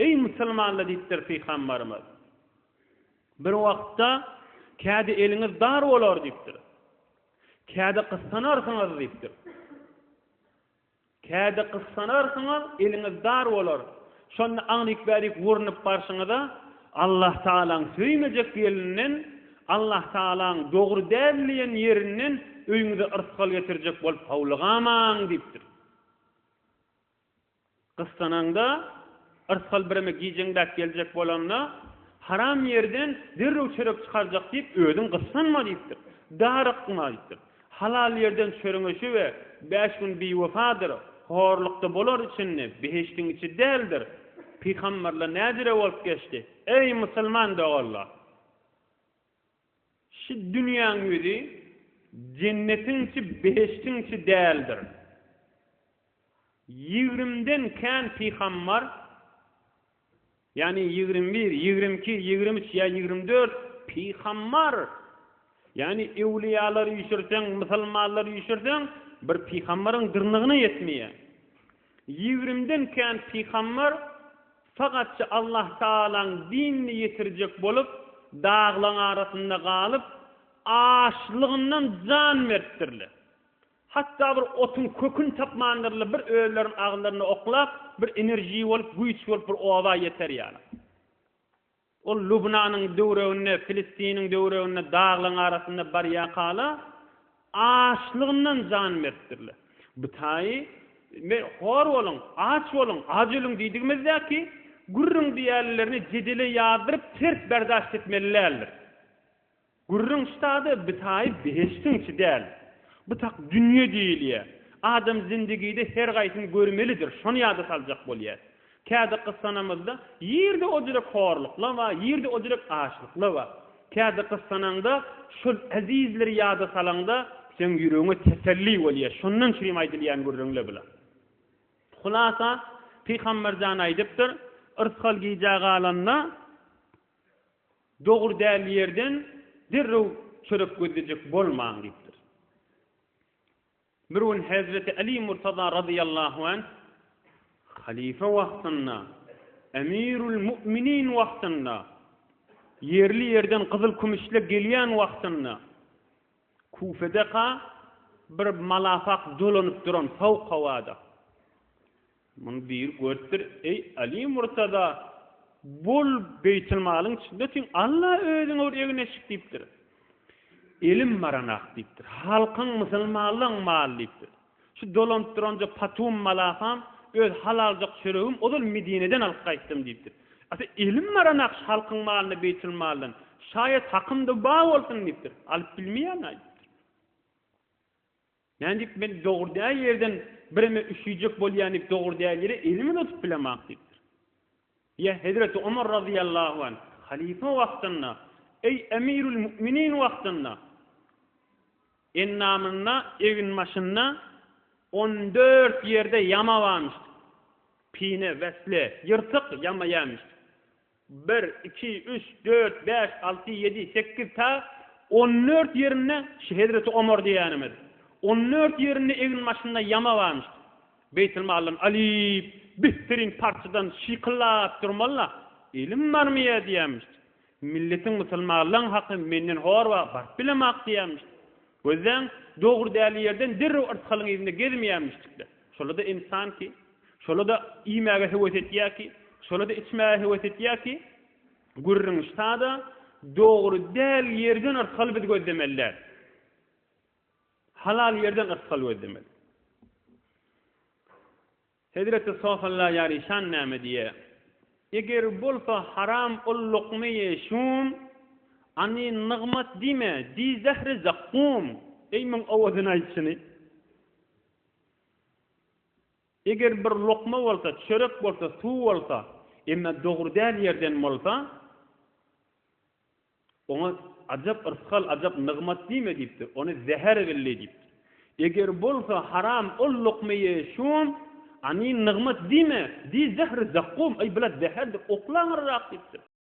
Ey musulmanlar diýipdir Peygamberimiz. Bir wagtda käde eliniz dar bolar diýipdir. Käde kıssanarsınız diýipdir. Käde kıssanarsınız eliniz dar bolar. Şonu aňlyk berik wurnup barşyňyza Allah Taalaň söýmejek gelininden Allah Taalaň dogry däliýen ýerinden öýüňize ırskal getirjek bolup hawlygamaň diýipdir. Kıssananda ırskal bireme giýjeňdäk geljek bolanda haram ýerden derrew çörek çykarjak diýip öýdüň kıssanma diýipdir. Darykma diýipdir. Halal ýerden çöreňeşi we 5 gün biwefadyr. Horlukda bolar içinde beheştin içi däldir. Peygamberler nädire bolup geçdi? Ey musulman dogalla. Şu dünýäň ýüzi cennetin içi beheştin içi däldir. 20'den kän peygamber yani 21, 22, 23 ya 24 peygamber yani evliyalar ýüşürseň, musulmanlar ýüşürseň bir peygamberiň dyrnygyna ýetmeýär. 20'den kän peygamber faqatça Allah Taalaň dinini ýetirjek bolup dağlaň arasynda galyp açlygyndan jan mertdirler. Hatta bir otun kökün tapmandyrly bir öýlerin aglaryny oklap bir enerji bolup güýç bolup bir owa ýeter ýaly. O Lubnanyň döwregine, Filistiniň döwregine dağlaň arasynda bar ýakala açlygyndan jan mertdirler. Bu taýy hor bolun, aç bolun, ajylyň diýdigimizde gurrun diýerlerini jedile ýadyryp ters berdaşt etmelilerdir. Gurrun ştady bitaý beheştin içi däl. Bu tak dünýe diýilýär. Adam zindagide her gaýsyny görmelidir. Şonu ýada saljak bolýar. Käde kıssanamızda ýerde ojurek horlukla we ýerde ojurek açlykla we käde kıssananda şol azizleri ýada salanda sen ýüregiňe teselli bolýar. Şondan şurim aýdylýan gurrunlar bilen. Hulasa Peygamberden aýdypdyr, ırskal giýjäge alanda dogry däl ýerden derrew çörek gözlejek bolmaň diýipdir. Bir gün Hazreti Ali Murtaza radıyallahu anh halife wagtynda, emirul mu'minin wagtynda, yerli yerden kızıl kümüşle gelýän wagtynda Kufede bir malafak dolanyp duran sowuk hawada. Bunu bir görtdir, ey Ali Murtaza, bol Beytul Malyň içinde sen Allah özüň öýegine şik diýipdir. Elim maranak diýipdir. Halkyň musulmanlyň maly diýipdir. Şu dolanyp duranja patum malafam öz halallyk çöregim odul Medineden alyp gaýtdym diýipdir. Asa elim maranak halkyň malyny Beytul Malyň şaýat hakymda baý bolsun diýipdir. Alyp bilmeýän aýdypdyr. Yani ben dogry däl ýerden bireme üşüjek bolýan diýip dogry däl ýere elimi tutup bilemek diýipdir. Ya Hazreti Ömer radıyallahu anh halife wagtynda, ey emirul mu'minin wagtynda ennamynda evin maşynda 14 ýerde yama barmyşdy. Pine, vesle, yırtık yama ýamışdy. 1, 2, 3, 4, 5, 6, 7, 8 ta 14 ýerine Hazreti Ömer diýänimiz. 14 ýerine evin maşynda yama barmyşdy. Beytul Malyň alip bittirin parçadan şykylap durmalla ilim barmyýa diýämişdi. Milletin musulmanlyň haqqy menden hor we bar bilemek diýämişdi. Gözden dogry däl ýerden derrew ırtkalyň ýerinde gezmeýärmişdi. Şola da insan ki, şola da iýmäge hewet etýär ki, şola da içmäge hewet etýär ki, gurrun ştada dogry däl ýerden ırtkaly bir gözlemeliler. Halal ýerden ırtkaly gözlemeli. Hazreti Safallah yani şan näme diye. Eger bolsa haram ol lokma yeşum, ani nigmat dime, di zahri zakkum. Ey men awazyn aýtsyny. Eger bir lokma bolsa, çörek bolsa, suw bolsa, emma dogry däl ýerden bolsa, ona ajab ırskal, ajab nigmat dime diýipdir. Onu zehar belli diýipdir. Eger bolsa haram ol lokma yeşum, ani nigmat dime, di zahri zakkum, ay bilad zahar oklanıraq diýipdir.